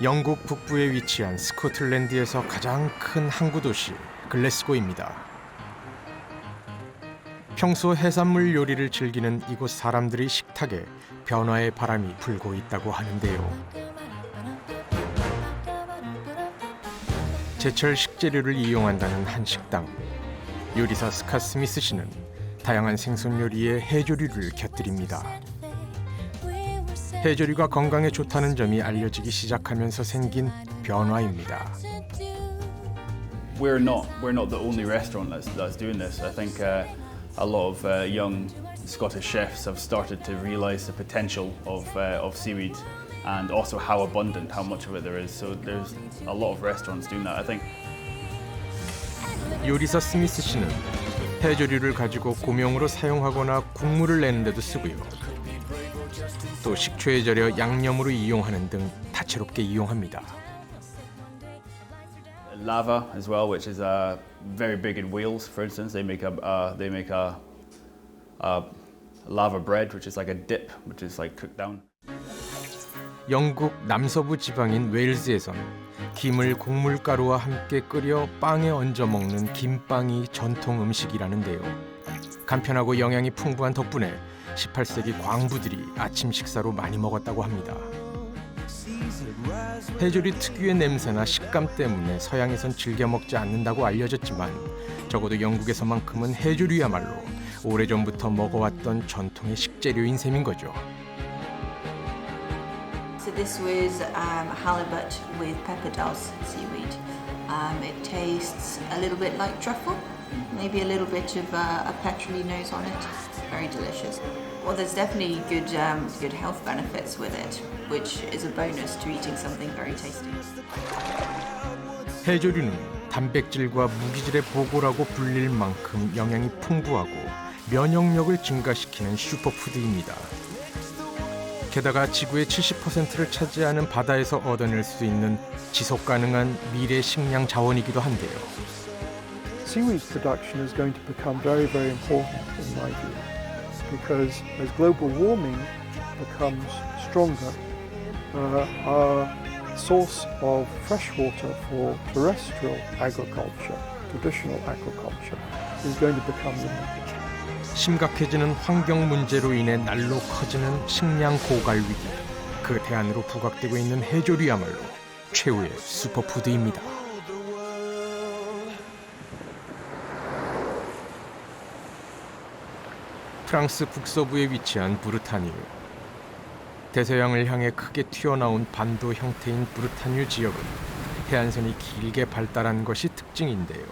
영국 북부에 위치한 스코틀랜드에서 가장 큰 항구 도시 글래스고입니다. 평소 해산물 요리를 즐기는 이곳 사람들의 식탁에 변화의 바람이 불고 있다고 하는데요. 제철 식재료를 이용한다는 한 식당. 요리사 스캇 스미스 씨는 다양한 생선 요리에 해조류를 곁들입니다. 해조류가 건강에 좋다는 점이 알려지기 시작하면서 생긴 변화입니다. We're not the only restaurant that's doing this. I think a lot of young Scottish chefs have started to realise the potential of seaweed and also how abundant, how much of it there is. So there's a lot of restaurants doing that, I think. 요리사 스미스 씨는 해조류를 가지고 고명으로 사용하거나 국물을 내는 데도 쓰고요. 또 식초에 절여 양념으로 이용하는 등 다채롭게 이용합니다. Lava as well, which is very big in Wales. For instance, they make a lava bread, which is like a dip, which is like cooked down. 영국 남서부 지방인 웨일즈에선 김을 곡물가루와 함께 끓여 빵에 얹어 먹는 김빵이 전통 음식이라는데요. 간편하고 영양이 풍부한 덕분에 18세기 광부들이 아침 식사로 많이 먹었다고 합니다. 해조류 특유의 냄새나 식감 때문에 서양에선 즐겨 먹지 않는다고 알려졌지만 적어도 영국에서만큼은 해조류야말로 오래전부터 먹어왔던 전통의 식재료인 셈인 거죠. So this was halibut with pepperdells seaweed. It tastes a little bit like truffle, maybe a little bit of a petrol nose on it. Very delicious. Well, there's definitely good health benefits with it, which is a bonus to eating something very tasty. 해조류는 단백질과 무기질의 보고라고 불릴 만큼 영양이 풍부하고 면역력을 증가시키는 슈퍼푸드입니다. 게다가 지구의 70%를 차지하는 바다에서 얻어낼 수 있는 지속 가능한 미래 식량 자원이기도 한데요. Seaweed production is going to become very, very important in my view, because as global warming becomes stronger, our source of fresh water for terrestrial agriculture, traditional agriculture, is going to become limited. 심각해지는 환경 문제로 인해 날로 커지는 식량 고갈 위기. 그 대안으로 부각되고 있는 해조류야말로 최후의 슈퍼푸드입니다. 프랑스 북서부에 위치한 브르타뉴. 대서양을 향해 크게 튀어나온 반도 형태인 브르타뉴 지역은 해안선이 길게 발달한 것이 특징인데요.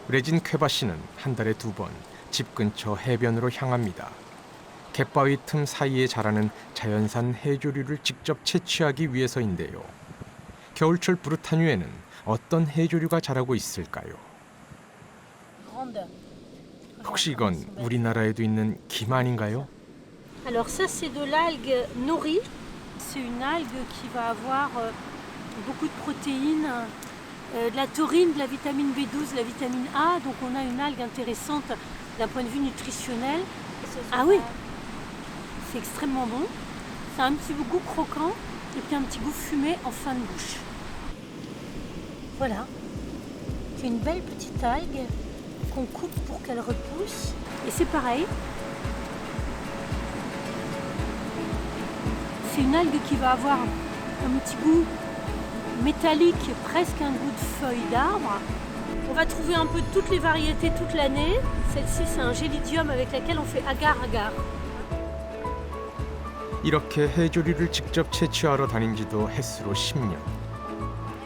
레진 쾌바 씨는 한 달에 2번 집 근처 해변으로 향합니다. 갯바위 틈 사이에 자라는 자연산 해조류를 직접 채취하기 위해서인데요. 겨울철 브르타뉴에는 어떤 해조류가 자라고 있을까요? 혹시 이건 우리나라에도 있는 김 아닌가요? Alors ça c'est de l'algue nori. C'est une algue qui va avoir beaucoup de protéines, de la taurine, de la vitamine B12, de la vitamine A. Donc on a une algue intéressante d'un point de vue nutritionnel. Ah oui, c'est extrêmement bon. C'est un petit goût croquant et puis un petit goût fumé en fin de bouche. Voilà, c'est une belle petite algue qu'on coupe pour qu'elle repousse. Et c'est pareil. C'est une algue qui va avoir un petit goût métallique, presque un goût de feuille d'arbre. On va trouver un peu toutes les variétés toute l'année. Celle-ci, c'est un gélidium avec laquelle on fait agar-agar. 이렇게 해조류를 직접 채취하러 다닌 지도 햇수로 10년.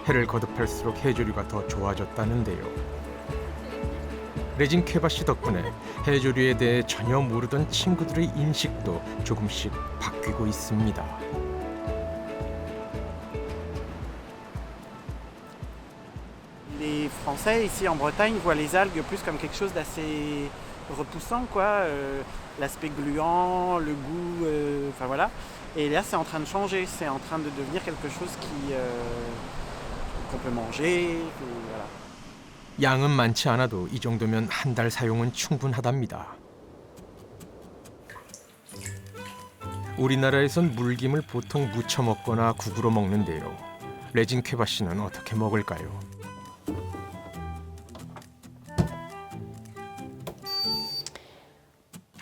해를 거듭할수록 해조류가 더 좋아졌다는데요. 레진 쾌바 씨 덕분에 해조류에 대해 전혀 모르던 친구들의 인식도 조금씩 바뀌고 있습니다. Les Français ici en Bretagne voient les algues plus comme quelque chose d'assez repoussant, quoi. L'aspect gluant, le goût, enfin voilà. Et là, c'est en train de changer, c'est en train de devenir quelque chose qu'on peut manger, voilà. 양은 많지 않아도 이 정도면 한 달 사용은 충분하답니다. 우리나라에선 물김을 보통 무쳐 먹거나 국으로 먹는데요. 레진 쾌바 씨는 어떻게 먹을까요?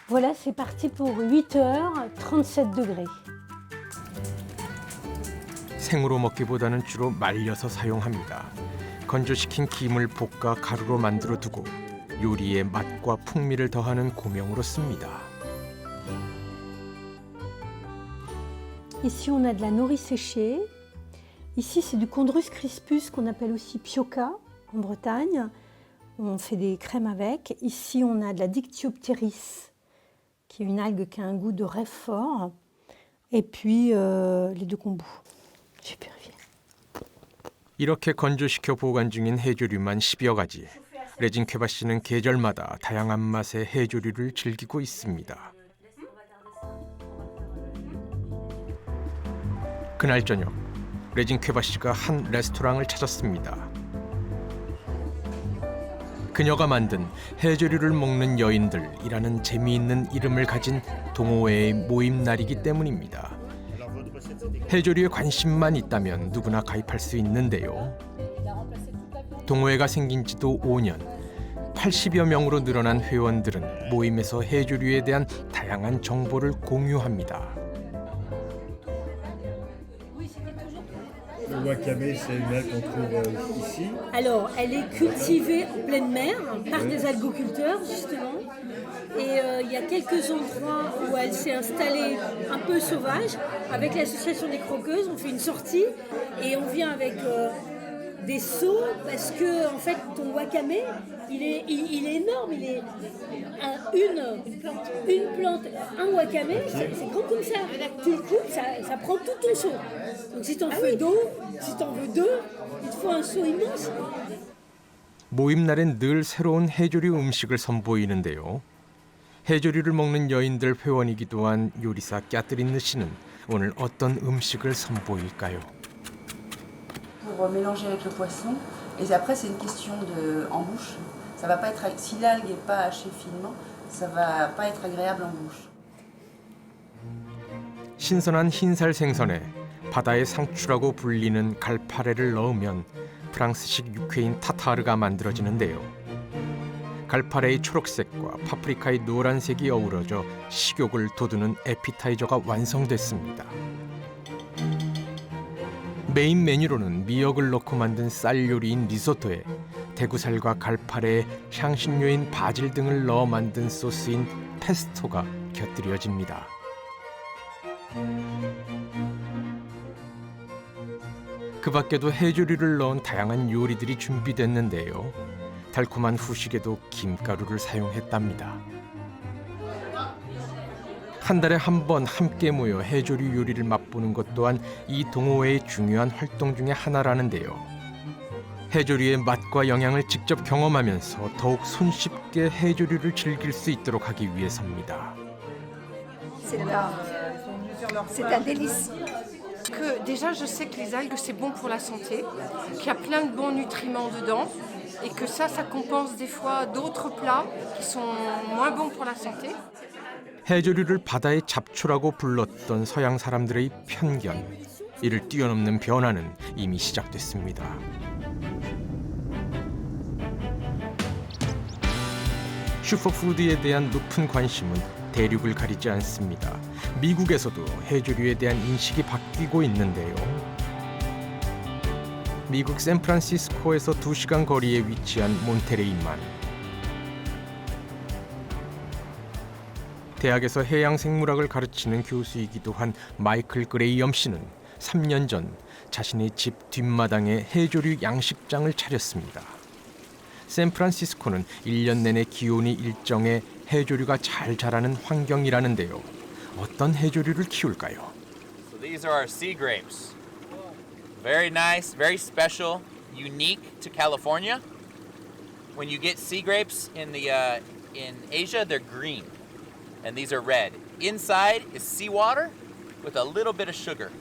Voilà, c'est parti pour 8 heures, 37 degrés. 생으로 먹기보다는 주로 말려서 사용합니다. 건조시킨 김을 볶아 가루로 만들어 두고 요리에 맛과 풍미를 더하는 고명으로 씁니다. Ici, on a de la nori séchée. Ici, c'est du Chondrus crispus qu'on appelle aussi pioca en Bretagne. On fait des crèmes avec. Ici, on a de la Dictyopteris, qui est une algue qui a un goût de rêve fort. Et puis, les deux kombu. J'ai purifié. 이렇게 건조시켜 보관 중인 해조류만 10여 가지. 레진 쾌바 씨는 계절마다 다양한 맛의 해조류를 즐기고 있습니다. 그날 저녁, 레진 쾌바 씨가 한 레스토랑을 찾았습니다. 그녀가 만든 해조류를 먹는 여인들이라는 재미있는 이름을 가진 동호회의 모임 날이기 때문입니다. 해조류에 관심만 있다면 누구나 가입할 수 있는데요. 동호회가 생긴 지도 5년, 80여 명으로 늘어난 회원들은 모임에서 해조류에 대한 다양한 정보를 공유합니다. Le wakame, c'est une algue qu'on trouve ici. Alors, elle est cultivée en pleine mer par des algoculteurs, justement. Et il y a quelques endroits où elle s'est installée un peu sauvage. Avec l'association des croqueuses, on fait une sortie et on vient avec des seaux parce que, en fait, ton wakame, il est énorme. Il est une plante, un wakame, c'est grand comme ça. Tu le coupes, ça prend tout ton seau. Donc si t'en veux deux, il te faut un seau immense. 모임 날엔 늘 새로운 해조류 음식을 선보이는데요. 해조류를 먹는 여인들 회원이기도 한 요리사 까트린 씨는 오늘 어떤 음식을 선보일까요? Pour mélanger avec le poisson, et après c'est une question en bouche. Ça va pas être si l'algue est pas hachée finement, ça va pas être agréable en bouche. 신선한 흰살 생선에 바다의 상추라고 불리는 갈파레를 넣으면 프랑스식 육회인 타타르가 만들어지는데요. 갈파레의 초록색과 파프리카의 노란색이 어우러져 식욕을 돋우는 에피타이저가 완성됐습니다. 메인 메뉴로는 미역을 넣고 만든 쌀 요리인 리소토에 대구살과 갈파레에 향신료인 바질 등을 넣어 만든 소스인 페스토가 곁들여집니다. 그 밖에도 해조류를 넣은 다양한 요리들이 준비됐는데요. 달콤한 후식에도 김가루를 사용했답니다. 한 달에 한 번 함께 모여 해조류 요리를 맛보는 것 또한 이 동호회의 중요한 활동 중에 하나라는데요. 해조류의 맛과 영양을 직접 경험하면서 더욱 손쉽게 해조류를 즐길 수 있도록 하기 위해서입니다. C'est un délice. Que déjà, je sais que les algues, c'est bon pour la santé, qu'il y a plein de bons nutriments dedans et que ça compense des fois d'autres plats qui sont moins bons pour la santé. 해조류를 바다의 잡초라고 불렀던 서양 사람들의 편견, 이를 뛰어넘는 변화는 이미 시작됐습니다. 슈퍼푸드에 대한 높은 관심은 대륙을 가리지 않습니다. 미국에서도 해조류에 대한 인식이 바뀌고 있는데요. 미국 샌프란시스코에서 2시간 거리에 위치한 몬테레이만. 대학에서 해양생물학을 가르치는 교수이기도 한 마이클 그레이엄 씨는 3년 전 자신의 집 뒷마당에 해조류 양식장을 차렸습니다. 샌프란시스코는 1년 내내 기온이 일정해 해조류가 잘 자라는 환경이라는데요. 어떤 해조류를 키울까요? So these are our sea grapes. Very nice, very special, unique to California. When you get sea grapes in Asia, they're green, and these are red. Inside is seawater with a little bit of sugar,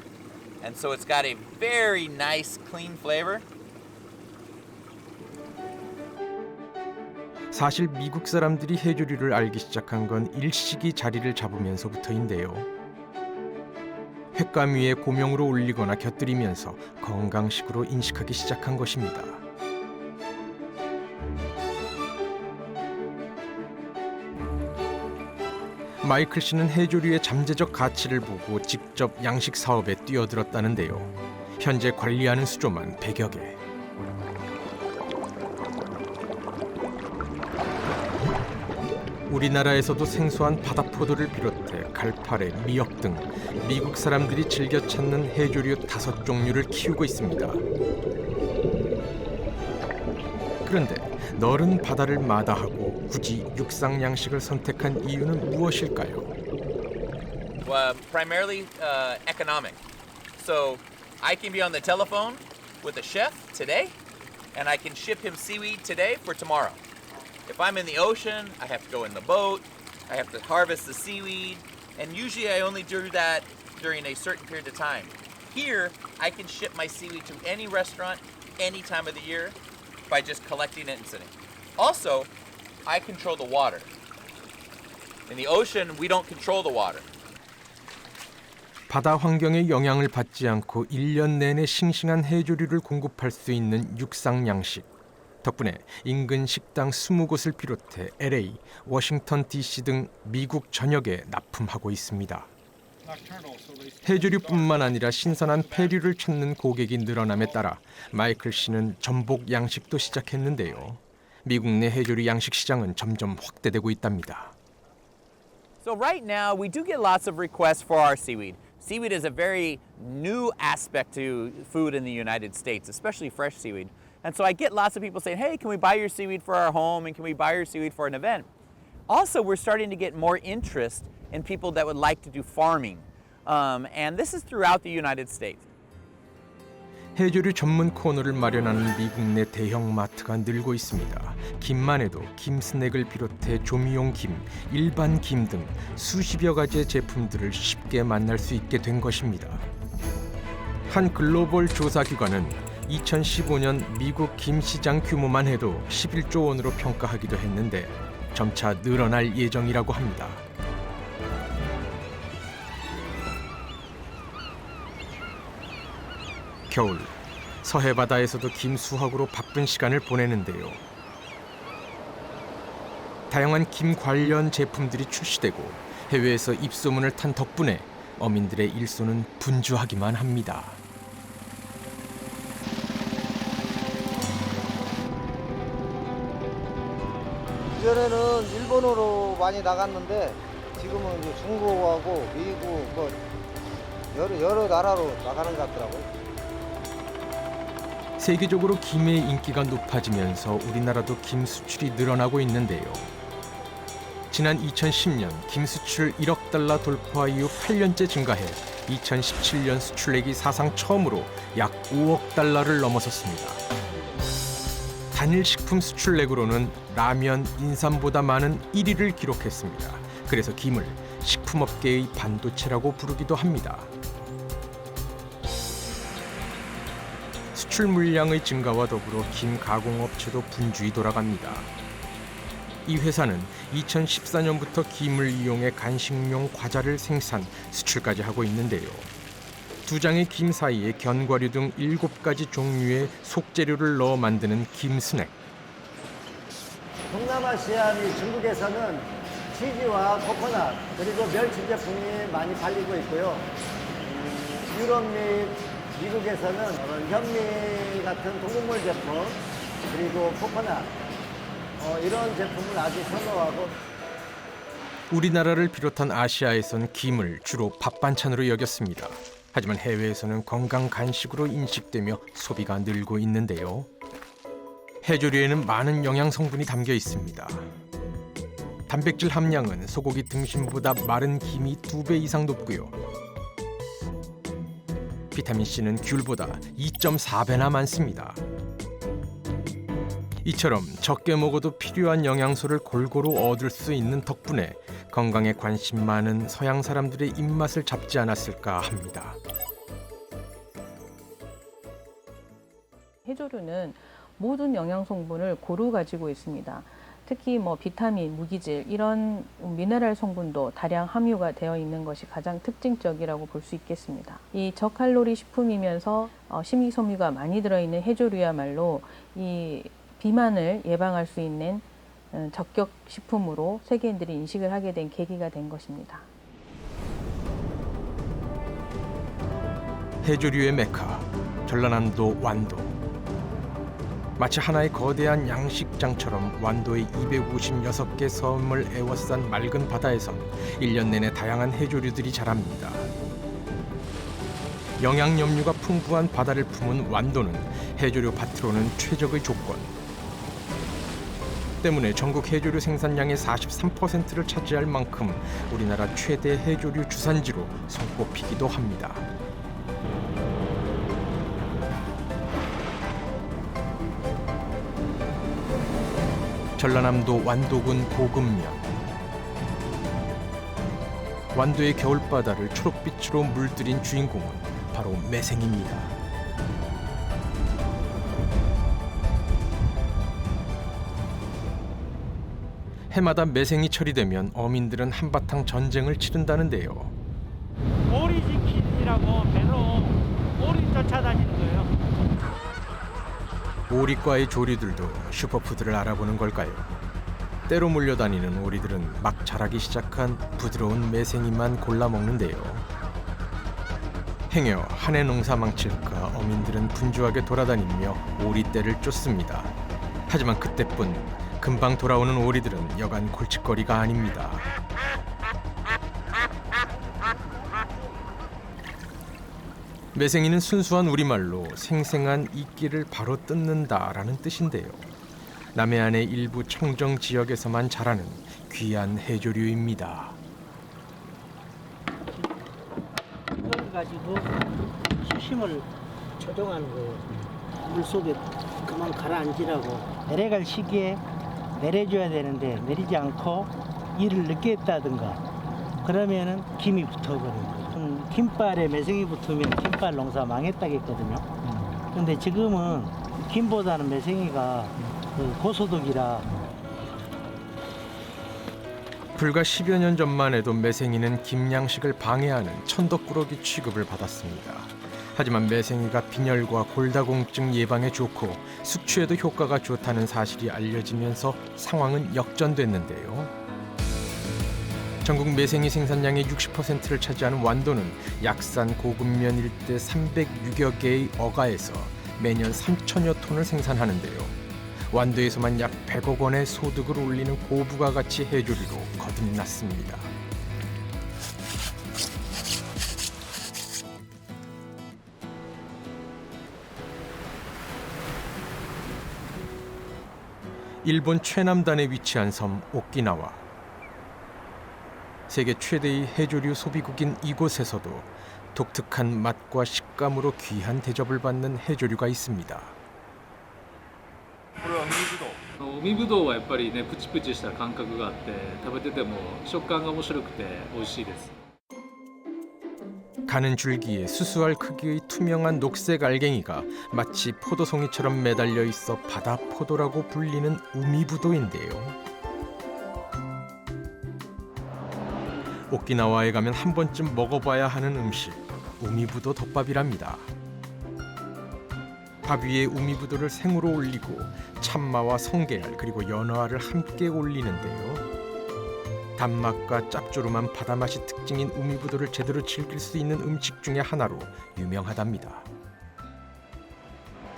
and so it's got a very nice, clean flavor. 사실 미국 사람들이 해조류를 알기 시작한 건 일식이 자리를 잡으면서부터인데요. 횟감 위에 고명으로 올리거나 곁들이면서 건강식으로 인식하기 시작한 것입니다. 마이클 씨는 해조류의 잠재적 가치를 보고 직접 양식 사업에 뛰어들었다는데요. 현재 관리하는 수조만 100여 개. 우리나라에서도 생소한 바다포도를 비롯해 갈파래, 미역 등 미국 사람들이 즐겨 찾는 해조류 5종류를 키우고 있습니다. 그런데 너른 바다를 마다하고 굳이 육상 양식을 선택한 이유는 무엇일까요? Primarily economic. So I can be on the telephone with a chef today, and I can ship him seaweed today for tomorrow. If I'm in the ocean, I have to go in the boat, I have to harvest the seaweed, and usually I only do that during a certain period of time. Here, I can ship my seaweed to any restaurant, any time of the year, by just collecting it and sitting. Also, I control the water. In the ocean, we don't control the water. 바다 환경에 영향을 받지 않고 1년 내내 싱싱한 해조류를 공급할 수 있는 육상 양식. 덕분에 인근 식당 20곳을 비롯해 LA, 워싱턴 DC 등 미국 전역에 납품하고 있습니다. 해조류뿐만 아니라 신선한 폐류를 찾는 고객이 늘어남에 따라 마이클 씨는 전복 양식도 시작했는데요. 미국 내 해조류 양식 시장은 점점 확대되고 있답니다. So right now, we do get lots of requests for our seaweed. Seaweed is a very new aspect to food in the United States, especially fresh seaweed. And so I get lots of people saying, hey, can we buy your seaweed for our home and can we buy your seaweed for an event? Also, we're starting to get more interest in people that would like to do farming. And this is throughout the United States. 해조류 전문 코너를 마련하는 미국 내 대형 마트가 늘고 있습니다. 김만 해도 김 스낵을 비롯해 조미용 김, 일반 김 등 수십여 가지의 제품들을 쉽게 만날 수 있게 된 것입니다. 한 글로벌 조사 기관은 2015년 미국 김 시장 규모만 해도 11조 원으로 평가하기도 했는데 점차 늘어날 예정이라고 합니다. 겨울, 서해 바다에서도 김 수확으로 바쁜 시간을 보내는데요. 다양한 김 관련 제품들이 출시되고 해외에서 입소문을 탄 덕분에 어민들의 일손은 분주하기만 합니다. 이전에는 일본어로 많이 나갔는데 지금은 이제 중국하고 미국 뭐 여러 나라로 나가는 것 같더라고요. 세계적으로 김의 인기가 높아지면서 우리나라도 김 수출이 늘어나고 있는데요. 지난 2010년 김 수출 1억 달러 돌파 이후 8년째 증가해 2017년 수출액이 사상 처음으로 약 5억 달러를 넘어섰습니다. 단일 식품 수출액으로는 라면, 인삼보다 많은 1위를 기록했습니다. 그래서 김을 식품업계의 반도체라고 부르기도 합니다. 수출 물량의 증가와 더불어 김 가공업체도 분주히 돌아갑니다. 이 회사는 2014년부터 김을 이용해 간식용 과자를 생산, 수출까지 하고 있는데요. 두 장의 김 사이에 견과류 등 7가지 종류의 속재료를 넣어 만드는 김 스낵. 동남아시아 및 중국에서는 치즈와 코코넛 그리고 멸치 제품이 많이 팔리고 있고요. 유럽 및 미국에서는 현미 같은 동물물 제품 그리고 코코넛 이런 제품을 아주 선호하고 우리나라를 비롯한 아시아에선 김을 주로 밥 반찬으로 여겼습니다. 하지만 해외에서는 건강 간식으로 인식되며 소비가 늘고 있는데요. 해조류에는 많은 영양 성분이 담겨 있습니다. 단백질 함량은 소고기 등심보다 마른 김이 2배 이상 높고요. 비타민C는 귤보다 2.4배나 많습니다. 이처럼 적게 먹어도 필요한 영양소를 골고루 얻을 수 있는 덕분에 건강에 관심 많은 서양 사람들의 입맛을 잡지 않았을까 합니다. 해조류는 모든 영양 성분을 고루 가지고 있습니다. 특히 뭐 비타민, 무기질 이런 미네랄 성분도 다량 함유가 되어 있는 것이 가장 특징적이라고 볼 수 있겠습니다. 이 저칼로리 식품이면서 식이섬유가 많이 들어있는 해조류야말로 이 비만을 예방할 수 있는 적격 식품으로 세계인들이 인식을 하게 된 계기가 된 것입니다. 해조류의 메카, 전라남도 완도. 마치 하나의 거대한 양식장처럼 완도의 256개 섬을 에워싼 맑은 바다에선 1년 내내 다양한 해조류들이 자랍니다. 영양 염류가 풍부한 바다를 품은 완도는 해조류 밭으로는 최적의 조건. 때문에 전국 해조류 생산량의 43%를 차지할 만큼 우리나라 최대 해조류 주산지로 손꼽히기도 합니다. 전라남도 완도군 고금면. 완도의 겨울바다를 초록빛으로 물들인 주인공은 바로 매생입니다. 해마다 매생이 철이 되면 어민들은 한바탕 전쟁을 치른다는데요. 오리 지킨이라고 배로 오리 쫓아다니는 거예요. 오리과의 조리들도 슈퍼푸드를 알아보는 걸까요? 때로 몰려다니는 오리들은 막 자라기 시작한 부드러운 매생이만 골라 먹는데요. 행여 한 해 농사 망칠까 어민들은 분주하게 돌아다니며 오리떼를 쫓습니다. 하지만 그때뿐 금방 돌아오는 오리들은 여간 골칫거리가 아닙니다. 매생이는 순수한 우리말로 생생한 이끼를 바로 뜯는다라는 뜻인데요. 남해안의 일부 청정 지역에서만 자라는 귀한 해조류입니다. 이걸 가지고 수심을 조정하는 거예요. 물속에 그만 가라앉으라고. 내려갈 시기에 내려줘야 되는데 내리지 않고 일을 늦게 했다든가 그러면은 김이 붙어버리는 거예요. 김발에 매생이 붙으면 김발 농사 망했다겠거든요. 근데 지금은 김보다는 매생이가 고소득이라. 불과 10여 년 전만 해도 매생이는 김양식을 방해하는 천덕꾸러기 취급을 받았습니다. 하지만 매생이가 빈혈과 골다공증 예방에 좋고 숙취에도 효과가 좋다는 사실이 알려지면서 상황은 역전됐는데요. 전국 매생이 생산량의 60%를 차지하는 완도는 약산 고금면 일대 306여 개의 어가에서 매년 3천여 톤을 생산하는데요. 완도에서만 약 100억 원의 소득을 올리는 고부가 가치 해조류로 거듭났습니다. 일본 최남단에 위치한 섬 오키나와. 세계 최대의 해조류 소비국인 이곳에서도 독특한 맛과 식감으로 귀한 대접을 받는 해조류가 있습니다. 海ぶどうはやっぱりねプチプチした感覚があって食べてても食感が面白くて美味しいです。 가는 줄기에 수수할 크기의 투명한 녹색 알갱이가 마치 포도송이처럼 매달려 있어 바다 포도라고 불리는 우미부도인데요. 오키나와에 가면 한 번쯤 먹어봐야 하는 음식, 우미부도 덮밥이랍니다. 밥 위에 우미부도를 생으로 올리고 참마와 성게알 그리고 연어알을 함께 올리는데요. 단맛과 짭조름한 바다맛이 특징인 우미부도를 제대로 즐길 수 있는 음식 중에 하나로 유명하답니다.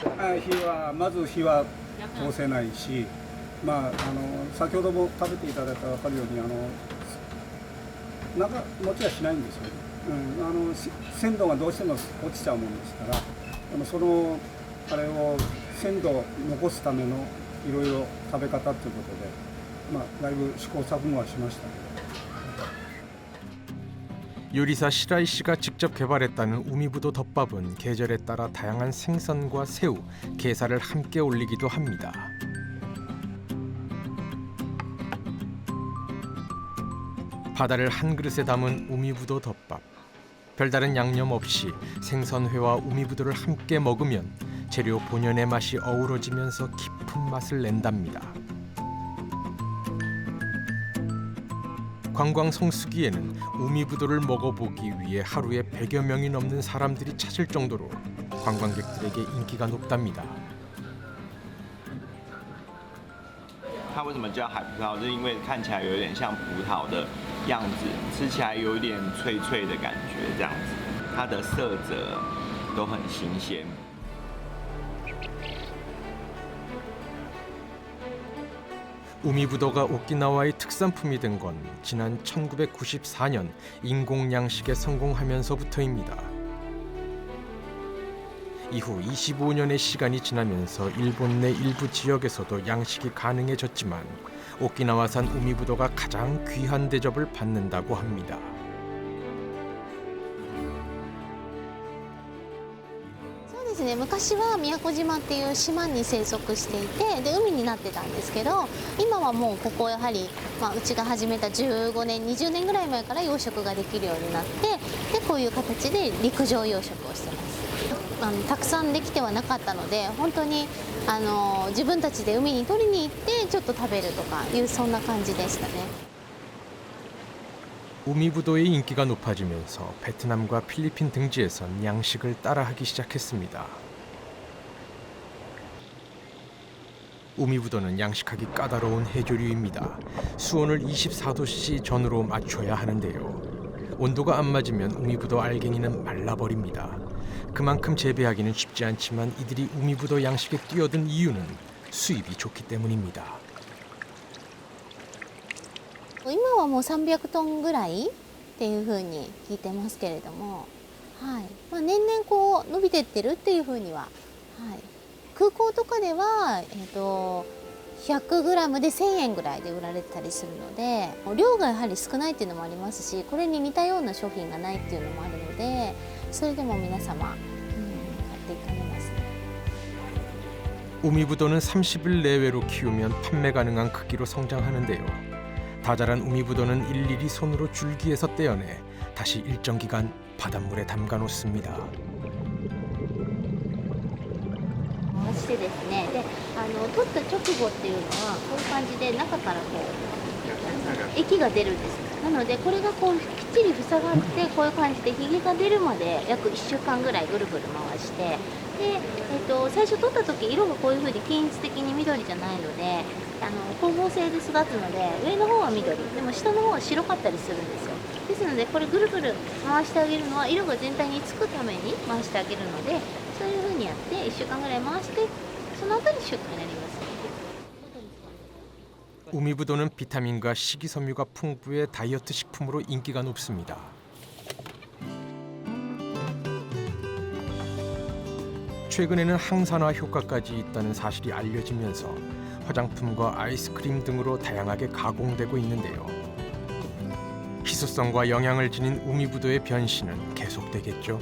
火はまず火は通せないし、先ほども食べていただいたら分かるように長持ちはしないんですよ。鮮度がどうしても落ちちゃうものですから、そのあれを鮮度を残すためのいろいろ食べ方ということで、だいぶ試行錯誤はしましたけど。 요리사 시라이 씨가 직접 개발했다는 우미부도 덮밥은 계절에 따라 다양한 생선과 새우, 게살을 함께 올리기도 합니다. 바다를 한 그릇에 담은 우미부도 덮밥. 별다른 양념 없이 생선회와 우미부도를 함께 먹으면 재료 본연의 맛이 어우러지면서 깊은 맛을 낸답니다. 관광 성수기에는 우미부도를 먹어보기 위해 하루에 100여 명이 넘는 사람들이 찾을 정도로 관광객들에게 인기가 높답니다. 它为什么叫海葡萄？就是因为看起来有点像葡萄的样子，吃起来有一点脆脆的感觉，这样子。它的色泽都很新鲜。 우미부도가 오키나와의 특산품이 된 건 지난 1994년 인공양식에 성공하면서부터입니다. 이후 25년의 시간이 지나면서 일본 내 일부 지역에서도 양식이 가능해졌지만 오키나와산 우미부도가 가장 귀한 대접을 받는다고 합니다. 昔は宮古島っていう島に生息していてで海になってたんですけど今はもうここやはり、うちが始めた15年20年ぐらい前から養殖ができるようになってでこういう形で陸上養殖をしてますたくさんできてはなかったので本当に自分たちで海に取りに行ってちょっと食べるとかいうそんな感じでしたね 우미부도의 인기가 높아지면서 베트남과 필리핀 등지에선 양식을 따라하기 시작했습니다. 우미부도는 양식하기 까다로운 해조류입니다. 수온을 24도씨 전후로 맞춰야 하는데요. 온도가 안 맞으면 우미부도 알갱이는 말라버립니다. 그만큼 재배하기는 쉽지 않지만 이들이 우미부도 양식에 뛰어든 이유는 수입이 좋기 때문입니다. 今はもう300トンぐらいっていう風に聞いてますけれども、はい年々こう伸びてってるっていう風には、空港とかでは、100グラムで1000円ぐらいで売られてたりするので量がやはり少ないっていうのもありますしこれに似たような商品がないっていうのもあるのでそれでも皆様、買っていかれますね。 우미부도는 30일 내외로 키우면 판매 가능한 크기로 성장하는데요. 다 자란 우미부도는 일일이 손으로 줄기에서 떼어내 다시 일정 기간 바닷물에 담가 놓습니다. してですねで取った直後っていうのはこういう感じで中からこう液が出るんですなのでこれがこうきっちり塞がってこういう感じでひげが出るまで約1週間ぐらいぐるぐる回してで、最初取った時色がこういう風に均一的に緑じゃないので光合成で育つので上の方は緑でも下の方は白かったりするんですよですのでこれぐるぐる回してあげるのは色が全体につくために回してあげるのでそういう風にやって1週間ぐらい回してその後に出荷になります 우미부도는 비타민과 식이섬유가 풍부해 다이어트 식품으로 인기가 높습니다. 최근에는 항산화 효과까지 있다는 사실이 알려지면서 화장품과 아이스크림 등으로 다양하게 가공되고 있는데요. 희소성과 영양을 지닌 우미부도의 변신은 계속되겠죠.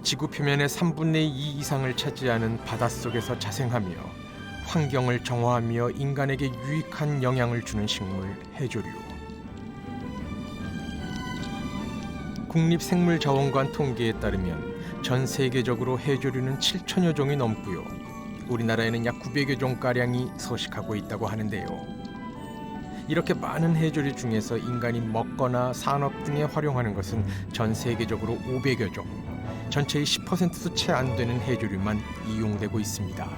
지구 표면의 3분의 2 이상을 차지하는 바닷속에서 자생하며 환경을 정화하며 인간에게 유익한 영양을 주는 식물 해조류. 국립생물자원관 통계에 따르면 전 세계적으로 해조류는 7천여 종이 넘고요. 우리나라에는 약 900여 종가량이 서식하고 있다고 하는데요. 이렇게 많은 해조류 중에서 인간이 먹거나 산업 등에 활용하는 것은 전 세계적으로 500여 종. 전체의 10%도 채 안 되는 해조류만 이용되고 있습니다.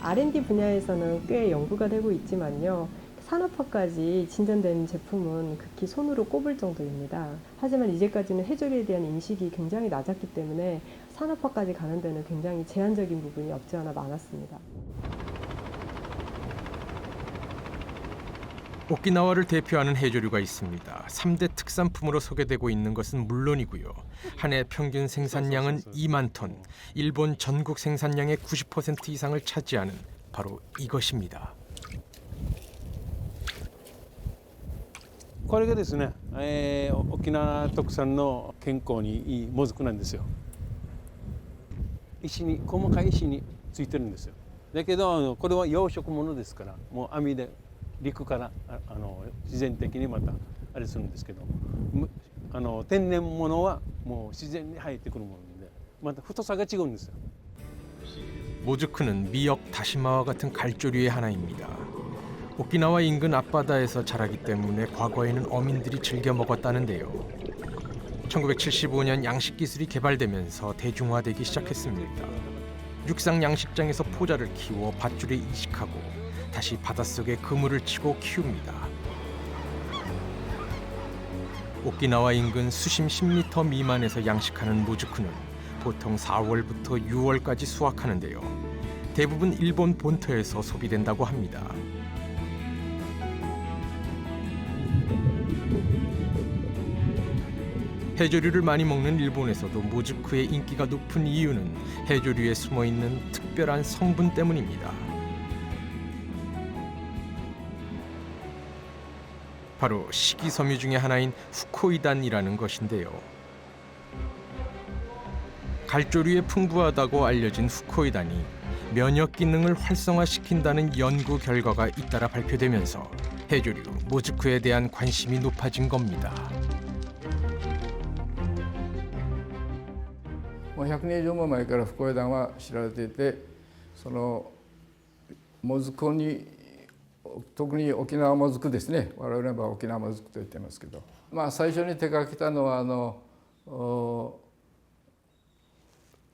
R&D 분야에서는 꽤 연구가 되고 있지만요. 산업화까지 진전된 제품은 극히 손으로 꼽을 정도입니다. 하지만 이제까지는 해조류에 대한 인식이 굉장히 낮았기 때문에 산업화까지 가는 데는 굉장히 제한적인 부분이 없지 않아 많았습니다. 오키나와를 대표하는 해조류가 있습니다. 3대 특산품으로 소개되고 있는 것은 물론이고요. 한 해 평균 생산량은 2만 톤, 일본 전국 생산량의 90% 이상을 차지하는 바로 이것입니다. これがですね、沖縄特産の健康にいいもずくなんですよ。石に細かい石についてるんですよ。だけどこれは養殖物ですから、もう網で陸から自然的にまたあれするんですけど、天然物はもう自然に生えてくるもので、また太さが違うんですよ。 모즈쿠는 미역, 다시마와 같은 갈조류의 하나입니다. 오키나와 인근 앞바다에서 자라기 때문에 과거에는 어민들이 즐겨 먹었다는데요. 1975년 양식 기술이 개발되면서 대중화되기 시작했습니다. 육상 양식장에서 포자를 키워 밧줄에 이식하고 다시 바닷속에 그물을 치고 키웁니다. 오키나와 인근 수심 10m 미만에서 양식하는 모즈쿠는 보통 4월부터 6월까지 수확하는데요. 대부분 일본 본토에서 소비된다고 합니다. 해조류를 많이 먹는 일본에서도 모즈쿠의 인기가 높은 이유는 해조류에 숨어있는 특별한 성분 때문입니다. 바로 식이섬유 중의 하나인 후코이단이라는 것인데요. 갈조류에 풍부하다고 알려진 후코이단이 면역 기능을 활성화시킨다는 연구 결과가 잇따라 발표되면서 해조류 모즈쿠에 대한 관심이 높아진 겁니다. 100年以上も前からフコイダンは知られていて、そのモズクに特に沖縄モズクですね。我々は沖縄モズクと言ってますけど、最初に手がけたのは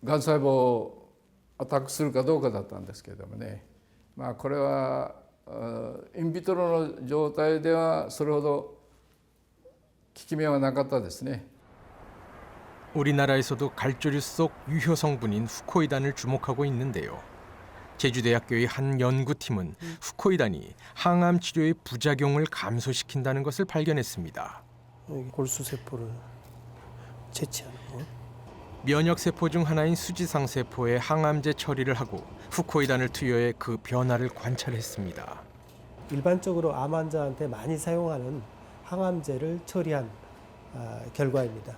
がん細胞をアタックするかどうかだったんですけどもね。これはインビトロの状態ではそれほど効き目はなかったですね。 우리나라에서도 갈조류 속 유효 성분인 후코이단을 주목하고 있는데요. 제주대학교의 한 연구팀은 후코이단이 항암 치료의 부작용을 감소시킨다는 것을 발견했습니다. 골수세포를 채취하는 거. 면역세포 중 하나인 수지상세포에 항암제 처리를 하고 후코이단을 투여해 그 변화를 관찰했습니다. 일반적으로 암 환자한테 많이 사용하는 항암제를 처리한 결과입니다.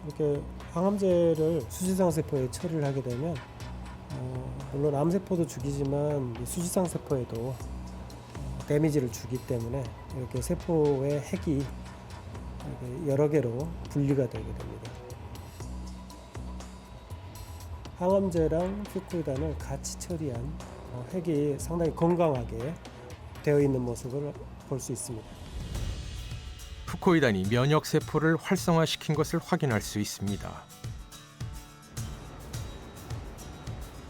이렇게 항암제를 수지상세포에 처리를 하게 되면 물론 암세포도 죽이지만 수지상세포에도 데미지를 주기 때문에 이렇게 세포의 핵이 여러 개로 분리가 되게 됩니다. 항암제랑 후코이단을 같이 처리한 핵이 상당히 건강하게 되어 있는 모습을 볼 수 있습니다. 후코이단이 면역세포를 활성화시킨 것을 확인할 수 있습니다.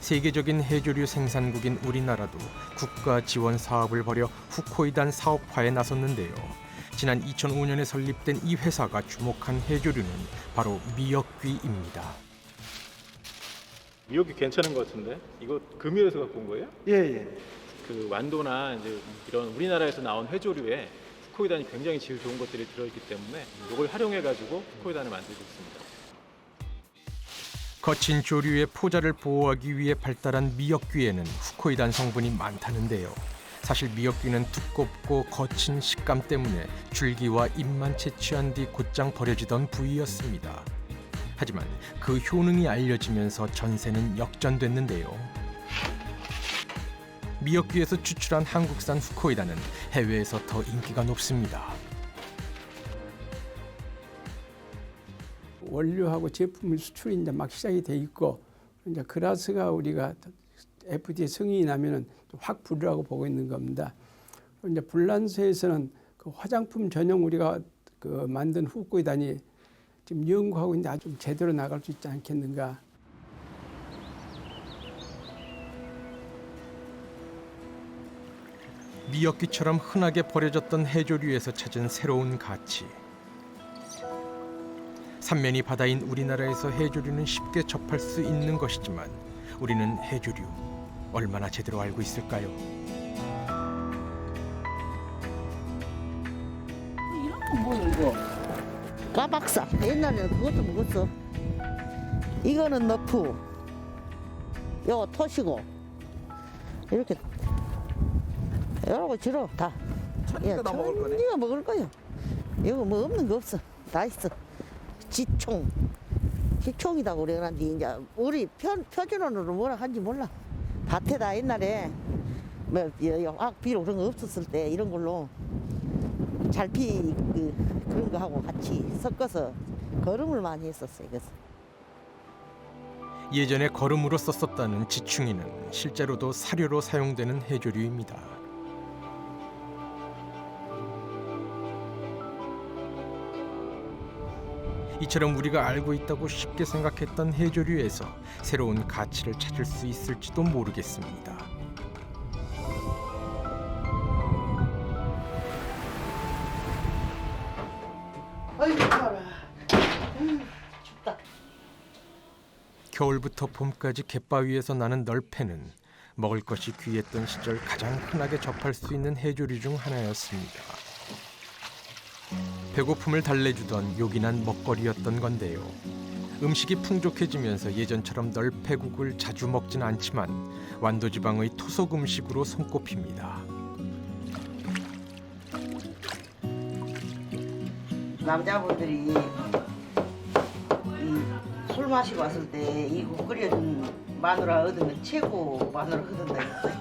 세계적인 해조류 생산국인 우리나라도 국가 지원 사업을 벌여 후코이단 사업화에 나섰는데요. 지난 2005년에 설립된 이 회사가 주목한 해조류는 바로 미역귀입니다. 미역이 괜찮은 것 같은데 이거 금유에서 갖고 온 거예요? 예. 그 완도나 이제 이런 우리나라에서 나온 해조류에 후코이단이 굉장히 질 좋은 것들이 들어있기 때문에 이걸 활용해가지고 후코이단을 만들고 있습니다. 거친 조류의 포자를 보호하기 위해 발달한 미역귀에는 후코이단 성분이 많다는데요. 사실 미역귀는 두껍고 거친 식감 때문에 줄기와 잎만 채취한 뒤 곧장 버려지던 부위였습니다. 하지만 그 효능이 알려지면서 전세는 역전됐는데요. 미역귀에서 추출한 한국산 후코이단은 해외에서 더 인기가 높습니다. 원료하고 제품 수출이 이제 막 시작이 돼 있고 이제 그라스가 우리가 FDA 승인이 나면은 확 불으라고 보고 있는 겁니다. 이제 불란서에서는 그 화장품 전용 우리가 그 만든 후코이단이 지금 연구하고 있는데 아주 제대로 나갈 수 있지 않겠는가. 미역귀처럼 흔하게 버려졌던 해조류에서 찾은 새로운 가치. 삼면이 바다인 우리나라에서 해조류는 쉽게 접할 수 있는 것이지만 우리는 해조류 얼마나 제대로 알고 있을까요? 이런 건 뭐야 이거? 까박사. 옛날에는 그것도 먹었어. 이거는 너프. 요거 토시고. 이렇게 여러 거 주로 다. 천이가 다 먹을 거네. 천이가 먹을 거요. 이거 뭐 없는 거 없어. 다 있어. 지총. 지총이라고 그래가는데 이제 우리 표준어로 뭐라 하는지 몰라. 밭에다 옛날에 뭐 비료 그런 거 없었을 때 이런 걸로 잘피 그런 거 하고 같이 섞어서 거름을 많이 했었어요. 그래서. 예전에 거름으로 썼었다는 지충이는 실제로도 사료로 사용되는 해조류입니다. 이처럼 우리가 알고 있다고 쉽게 생각했던 해조류에서 새로운 가치를 찾을 수 있을지도 모르겠습니다. 아이고 추워라. 춥다. 겨울부터 봄까지 갯바위에서 나는 널패는 먹을 것이 귀했던 시절 가장 흔하게 접할 수 있는 해조류 중 하나였습니다. 배고픔을 달래주던 요긴한 먹거리였던 건데요. 음식이 풍족해지면서 예전처럼 널패국을 자주 먹진 않지만 완도지방의 토속 음식으로 손꼽힙니다. 남자분들이 술 마시고 왔을 때 이거 끓여준 마누라 얻으면 최고 마누라 얻는다 했어요.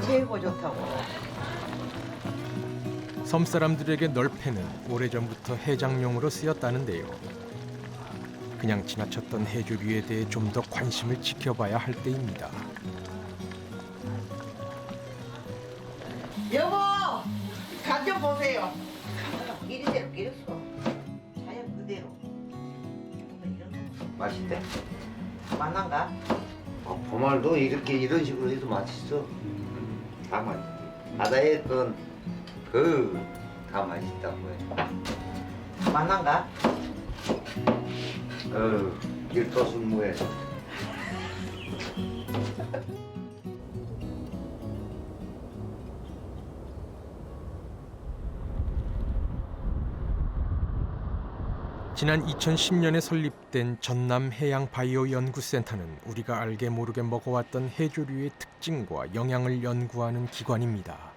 최고 좋다고. 섬 사람들에게 널패는 오래전부터 해장용으로 쓰였다는데요. 그냥 지나쳤던 해조류에 대해 좀 더 관심을 지켜봐야 할 때입니다. 여보, 간 좀 보세요. 이리대로 끼렸어. 자연 그대로. 맛있대? 맛난가? 보말도 이렇게 이런 식으로 해도 맛있어. 다 맛있지. 바다에 있던 다 맛있다고 해. 맛난가? 일토순무에. 지난 2010년에 설립된 전남해양바이오연구센터는 우리가 알게 모르게 먹어왔던 해조류의 특징과 영향을 연구하는 기관입니다.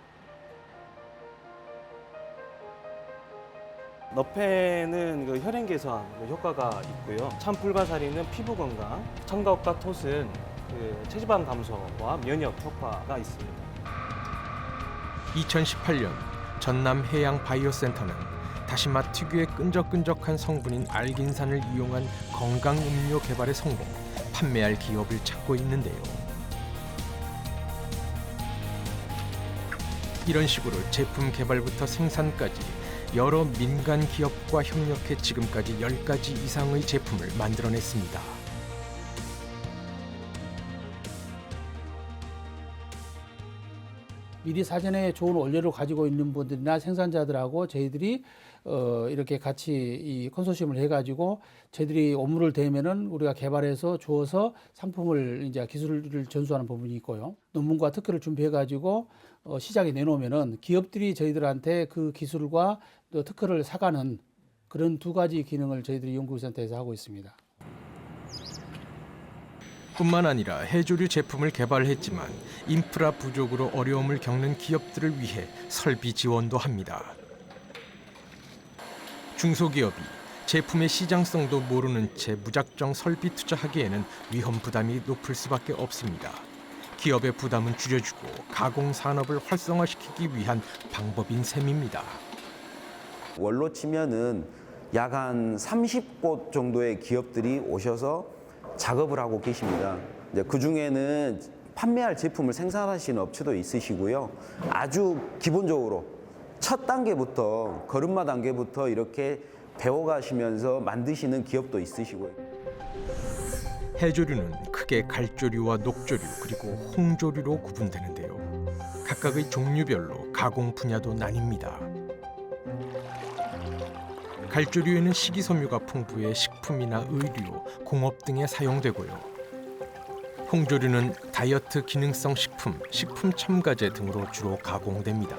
너패는 혈행 개선 효과가 있고요. 참불가사리는 피부 건강, 청각과 톳은 체지방 감소와 면역 효과가 있습니다. 2018년 전남해양바이오센터는 다시마 특유의 끈적끈적한 성분인 알긴산을 이용한 건강 음료 개발에 성공, 판매할 기업을 찾고 있는데요. 이런 식으로 제품 개발부터 생산까지 여러 민간 기업과 협력해 지금까지 10가지 이상의 제품을 만들어냈습니다. 미리 사전에 좋은 원료를 가지고 있는 분들이나 생산자들하고 저희들이 이렇게 같이 이 컨소시엄을 해가지고 저희들이 업무를 대면은 우리가 개발해서 주어서 상품을 이제 기술을 전수하는 부분이 있고요. 논문과 특허를 준비해가지고 시장에 내놓으면은 기업들이 저희들한테 그 기술과 또 특허를 사가는 그런 두 가지 기능을 저희들이 연구센터에서 하고 있습니다. 뿐만 아니라 해조류 제품을 개발했지만 인프라 부족으로 어려움을 겪는 기업들을 위해 설비 지원도 합니다. 중소기업이 제품의 시장성도 모르는 채 무작정 설비 투자하기에는 위험 부담이 높을 수밖에 없습니다. 기업의 부담은 줄여주고 가공 산업을 활성화시키기 위한 방법인 셈입니다. 월로 치면은 약 한 30곳 정도의 기업들이 오셔서 작업을 하고 계십니다. 그 중에는 판매할 제품을 생산하시는 업체도 있으시고요. 아주 기본적으로 첫 단계부터 걸음마 단계부터 이렇게 배워가시면서 만드시는 기업도 있으시고요. 해조류는 크게 갈조류와 녹조류 그리고 홍조류로 구분되는데요. 각각의 종류별로 가공 분야도 나뉩니다. 갈조류에는 식이섬유가 풍부해 식품이나 의류, 공업 등에 사용되고요. 홍조류는 다이어트 기능성 식품, 식품 첨가제 등으로 주로 가공됩니다.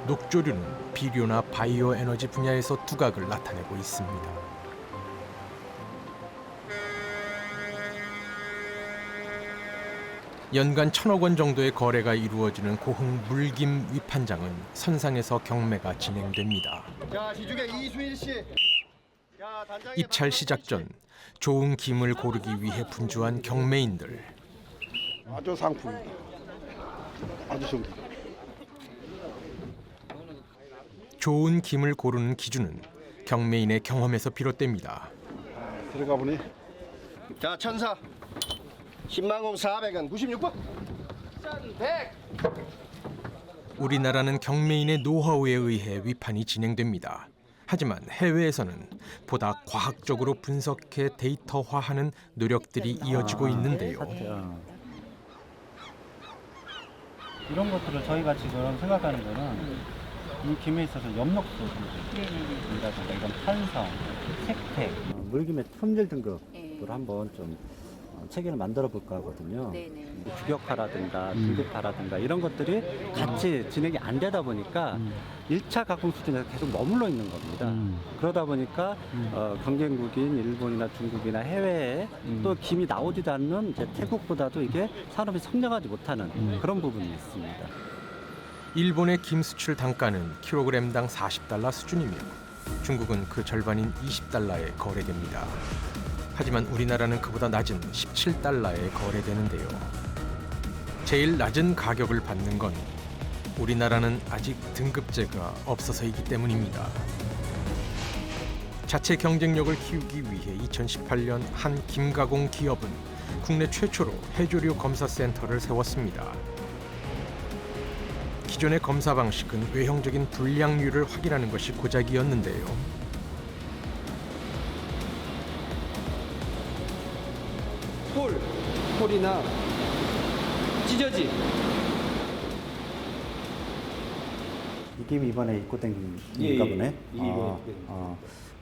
녹조류는 비료나 바이오 에너지 분야에서 두각을 나타내고 있습니다. 연간 1,000억 원 정도의 거래가 이루어지는 고흥 물김 위판장은 선상에서 경매가 진행됩니다. 자, 시중에 이수일 씨. 입찰 시작 전 좋은 김을 고르기 위해 분주한 경매인들. 아주 상품이다. 아주 좋습니다. 좋은 김을 고르는 기준은 경매인의 경험에서 비롯됩니다. 들어가 보니 자, 천사 10만 400원 96번. 100. 우리나라는 경매인의 노하우에 의해 위판이 진행됩니다. 하지만 해외에서는 보다 과학적으로 분석해 데이터화하는 노력들이 이어지고 있는데요. 이런 것들을 저희가 지금 생각하는 거는 이 김에 있어서 엽록소들이라든가 이런 탄성, 색택, 물김의 품질 등급을 한번 좀 체계를 만들어 볼까 하거든요. 규격화라든가 등급화라든가 이런 것들이 같이 진행이 안 되다 보니까 1차 가공 수준에서 계속 머물러 있는 겁니다. 그러다 보니까 경쟁국인 일본이나 중국이나 해외에 또 김이 나오지도 않는 이제 태국보다도 이게 산업이 성장하지 못하는 그런 부분이 있습니다. 일본의 김 수출 단가는 킬로그램당 40달러 수준이며 중국은 그 절반인 20달러에 거래됩니다. 하지만 우리나라는 그보다 낮은 17달러에 거래되는데요. 제일 낮은 가격을 받는 건 우리나라는 아직 등급제가 없어서이기 때문입니다. 자체 경쟁력을 키우기 위해 2018년 한 김가공 기업은 국내 최초로 해조류 검사센터를 세웠습니다. 기존의 검사 방식은 외형적인 불량률을 확인하는 것이 고작이었는데요. 홀이나 찢어짐. 이 김이 이번에 입고된 김인가 보네.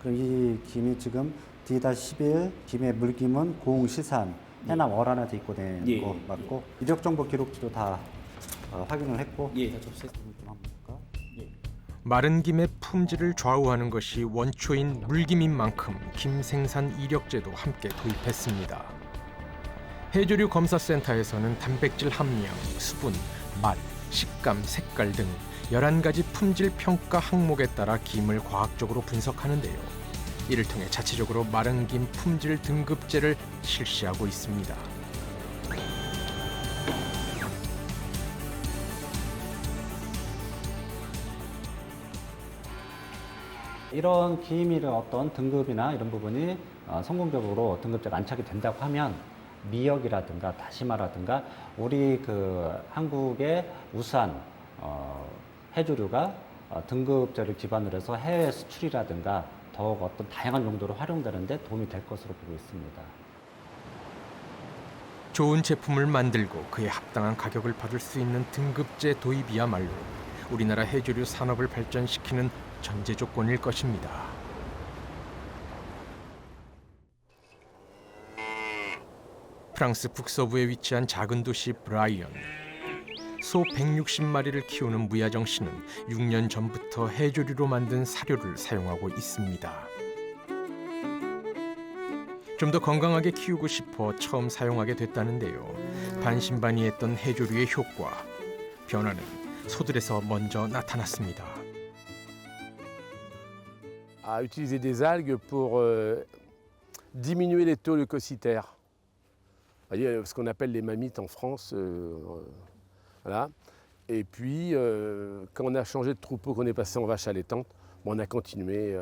그럼 이 김이 지금 D-11 김의 물김은 고흥시산 해남 어란에서 입고된 거 맞고 이력 정보 기록지도 다 확인을 했고 마른 김의 품질을 좌우하는 것이 원초인 물김인 만큼 김 생산 이력제도 함께 도입했습니다. 해조류 검사센터에서는 단백질 함량, 수분, 맛, 식감, 색깔 등 11가지 품질 평가 항목에 따라 김을 과학적으로 분석하는데요. 이를 통해 자체적으로 마른 김 품질 등급제를 실시하고 있습니다. 이런 김의 어떤 등급이나 이런 부분이 성공적으로 등급제가 안착이 된다고 하면 미역이라든가 다시마라든가 우리 그 한국의 우수한 해조류가 등급제를 기반으로 해서 해외 수출이라든가 더욱 어떤 다양한 용도로 활용되는데 도움이 될 것으로 보고 있습니다. 좋은 제품을 만들고 그에 합당한 가격을 받을 수 있는 등급제 도입이야말로 우리나라 해조류 산업을 발전시키는 전제 조건일 것입니다. 프랑스 북서부에 위치한 작은 도시 브라이언. 소 160마리를 키우는 무야정 씨는 6년 전부터 해조류로 만든 사료를 사용하고 있습니다. 좀 더 건강하게 키우고 싶어 처음 사용하게 됐다는데요. 반신반의했던 해조류의 효과, 변화는 소들에서 먼저 나타났습니다. À utiliser des algues pour diminuer les taux leucocytaires. Vous voyez, ce qu'on appelle les mammites en France. Voilà. Et puis, quand on a changé de troupeau, qu'on est passé en vache allaitante, on a continué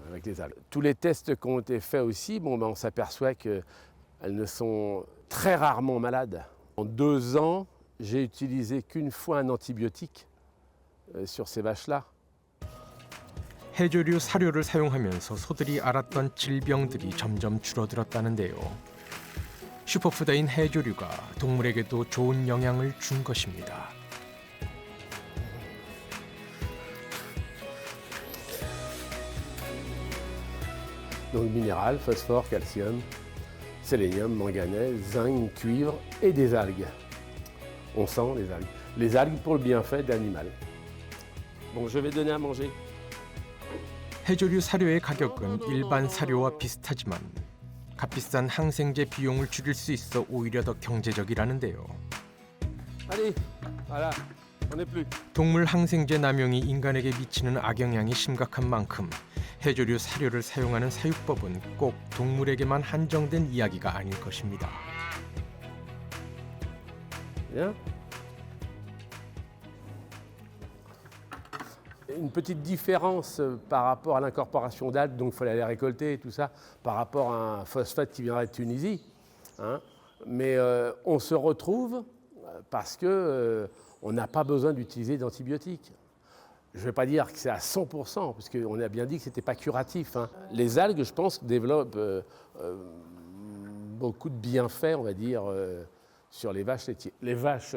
avec les algues. Tous les tests qui ont été faits aussi, on s'aperçoit qu'elles ne sont très rarement malades. En 2 ans, j'ai utilisé qu'une fois un antibiotique sur ces vaches-là. 해조류 사료를 사용하면서 소들이 앓았던 질병들이 점점 줄어들었다는데요. 슈퍼푸드인 해조류가 동물에게도 좋은 영향을 준 것입니다. Donc minéral, phosphore, calcium, sélénium, manganèse, zinc, cuivre et des algues. On sent les algues. Les algues pour le bienfait de l'animal. Bon, je vais donner à manger. 해조류 사료의 가격은 일반 사료와 비슷하지만 값비싼 항생제 비용을 줄일 수 있어 오히려 더 경제적이라는데요. Allez, voilà, on est plus. 동물 항생제 남용이 인간에게 미치는 악영향이 심각한 만큼 해조류 사료를 사용하는 사육법은 꼭 동물에게만 한정된 이야기가 아닐 것입니다. Bien. Une petite différence par rapport à l'incorporation d'algues, donc il fallait les récolter et tout ça, par rapport à un phosphate qui viendrait de Tunisie. Hein. Mais on se retrouve parce que on n'a pas besoin d'utiliser d'antibiotiques. Je ne vais pas dire que c'est à 100%, parce qu'on a bien dit que ce n'était pas curatif. Hein. Les algues, je pense, développent beaucoup de bienfaits, on va dire, sur les vaches laitières. Les vaches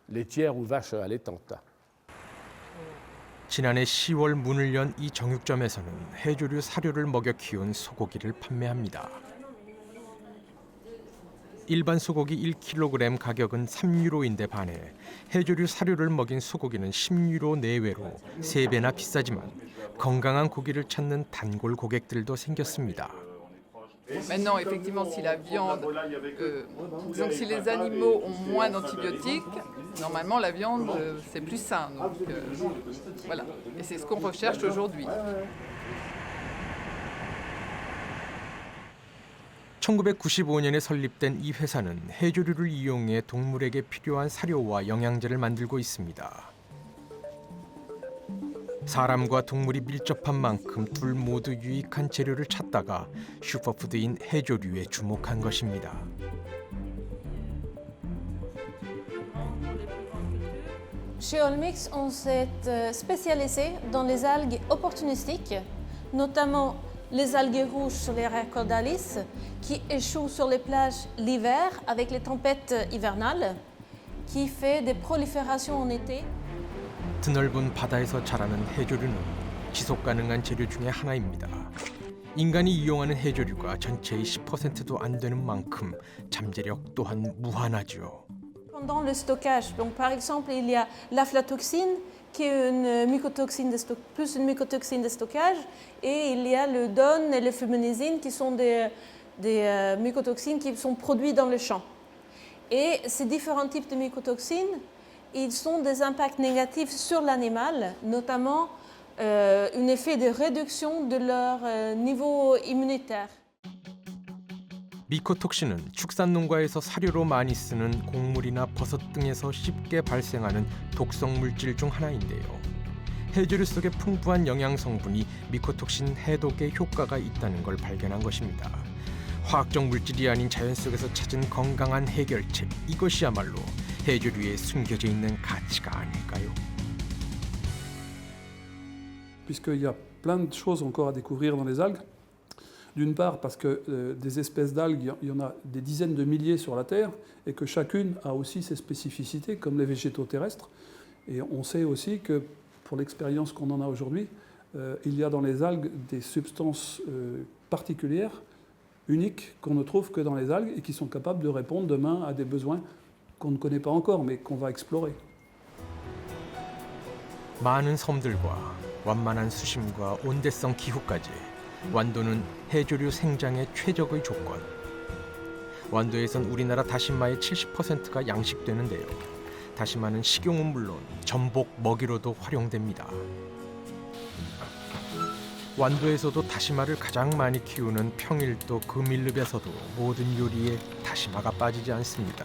laitières ou vaches allaitantes. 지난해 10월 문을 연 이 정육점에서는 해조류 사료를 먹여 키운 소고기를 판매합니다. 일반 소고기 1kg 가격은 3유로인데 반해 해조류 사료를 먹인 소고기는 10유로 내외로 3배나 비싸지만 건강한 고기를 찾는 단골 고객들도 생겼습니다. Maintenant, effectivement, si la viande, disons que si les animaux ont moins d'antibiotiques, normalement la viande c'est plus sain. Donc, voilà, et c'est ce qu'on recherche aujourd'hui. 1995년에 설립된 이 회사는 해조류를 이용해 동물에게 필요한 사료와 영양제를 만들고 있습니다. 사람과 동물이 밀접한 만큼 둘 모두 유익한 재료를 찾다가 슈퍼푸드인 해조류에 주목한 것입니다. Chez Olmix, on s'est spécialisé dans les algues opportunistiques, notamment les algues rouges solaires cordalis, qui échouent sur les plages l'hiver avec les tempêtes hivernales, qui fait des proliférations en été. 드넓은 바다에서 자라는 해조류는 지속 가능한 재료 중에 하나입니다. 인간이 이용하는 해조류가 전체의 10%도 안 되는 만큼 잠재력 또한 무한하죠. Pendant le stockage, donc par exemple, il y a l'aflatoxine, qui est une mycotoxine plus une mycotoxine de stockage, et il y a le DON et le fumonisin, qui sont des mycotoxines qui sont produits dans le champ. Et ces différents types de mycotoxines, ils ont des impacts négatifs sur l'animal, notamment un effet de réduction de leur niveau immunitaire. 미코톡신은 축산 농가에서 사료로 많이 쓰는 곡물이나 버섯 등에서 쉽게 발생하는 독성 물질 중 하나인데요. 해조류 속에 풍부한 영양 성분이 미코톡신 해독에 효과가 있다는 걸 발견한 것입니다. 화학적 물질이 아닌 자연 속에서 찾은 건강한 해결책, 이것이야말로 해조류에 숨겨져 있는 가치가 아닐까요? Puisqu'il y a plein de choses encore à découvrir dans les algues. D'une part parce que des espèces d'algues, il y en a des dizaines de milliers sur la Terre et que chacune a aussi ses spécificités comme les végétaux terrestres. Et on sait aussi que pour l'expérience qu'on en a aujourd'hui, il y a dans les algues des substances particulières, uniques, qu'on ne trouve que dans les algues et qui sont capables de répondre demain à des besoins qu'on ne connaît pas encore mais qu'on va explorer. 많은 섬들과 완만한 수심과 온대성 기후까지 완도는 해조류 생장의 최적의 조건. 완도에선 우리나라 다시마의 70%가 양식되는데요. 다시마는 식용은 물론 전복 먹이로도 활용됩니다. 완도에서도 다시마를 가장 많이 키우는 평일도 금일읍에서도 모든 요리에 다시마가 빠지지 않습니다.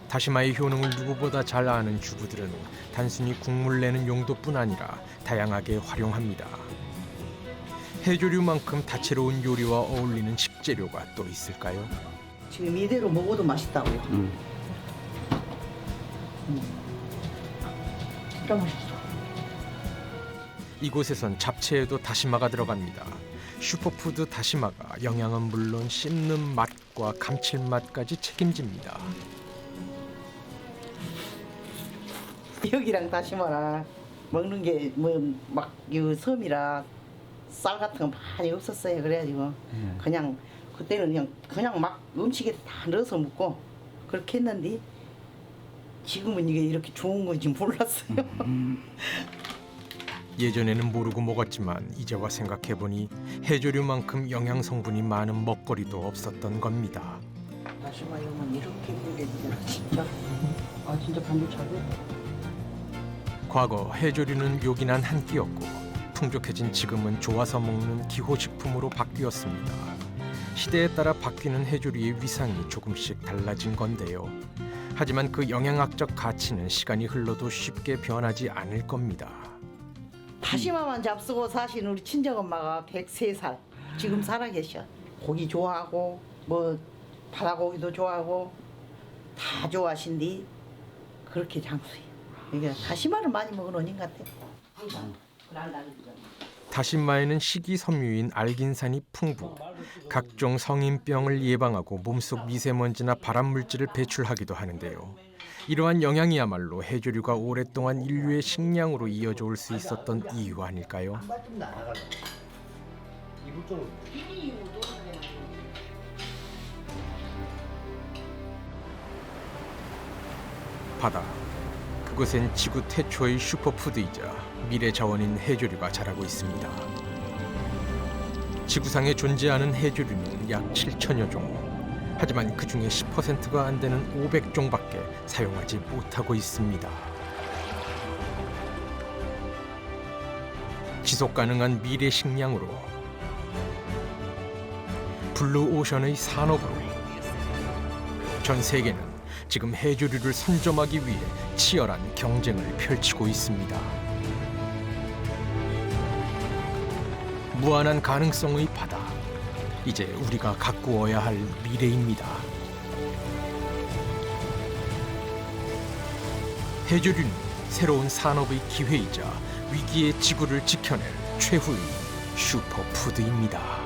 다시마의 효능을 누구보다 잘 아는 주부들은 단순히 국물 내는 용도뿐 아니라 다양하게 활용합니다. 해조류만큼 다채로운 요리와 어울리는 식재료가 또 있을까요? 지금 이대로 먹어도 맛있다고요. 진짜 맛있어. 이곳에선 잡채에도 다시마가 들어갑니다. 슈퍼푸드 다시마가 영양은 물론 씹는 맛과 감칠맛까지 책임집니다. 여기랑 다시마랑 먹는 게 뭐 막 이 섬이라 쌀 같은 거 많이 없었어요. 그래가지고 그냥 그때는 그냥 막 음식에 다 넣어서 먹고 그렇게 했는데 지금은 이게 이렇게 좋은 건지 몰랐어요. 예전에는 모르고 먹었지만 이제와 생각해보니 해조류만큼 영양 성분이 많은 먹거리도 없었던 겁니다. 다시마 이건 이렇게 먹겠구나 진짜. 아 진짜 간도 잘해. 과거 해조류는 요긴한 한 끼였고 풍족해진 지금은 좋아서 먹는 기호식품으로 바뀌었습니다. 시대에 따라 바뀌는 해조류의 위상이 조금씩 달라진 건데요. 하지만 그 영양학적 가치는 시간이 흘러도 쉽게 변하지 않을 겁니다. 다시마만 잡수고 사신 우리 친정엄마가 103살 지금 살아계셔. 고기 좋아하고 뭐 바다고기도 좋아하고 다 좋아하신디 그렇게 장수해요. 이게 다시마를 많이 먹어놓은 것 같아. 다시마에는 식이섬유인 알긴산이 풍부, 각종 성인병을 예방하고 몸속 미세먼지나 발암물질을 배출하기도 하는데요. 이러한 영양이야말로 해조류가 오랫동안 인류의 식량으로 이어져 올 수 있었던 이유 아닐까요? 바다, 그곳엔 지구 태초의 슈퍼푸드이자 미래 자원인 해조류가 자라고 있습니다. 지구상에 존재하는 해조류는 약 7천여 종. 하지만 그 중에 10%가 안 되는 500종밖에 사용하지 못하고 있습니다. 지속 가능한 미래 식량으로, 블루오션의 산업으로 전 세계는 지금 해조류를 선점하기 위해 치열한 경쟁을 펼치고 있습니다. 무한한 가능성의 바다, 이제 우리가 가꾸어야 할 미래입니다. 해조류는 새로운 산업의 기회이자 위기의 지구를 지켜낼 최후의 슈퍼푸드입니다.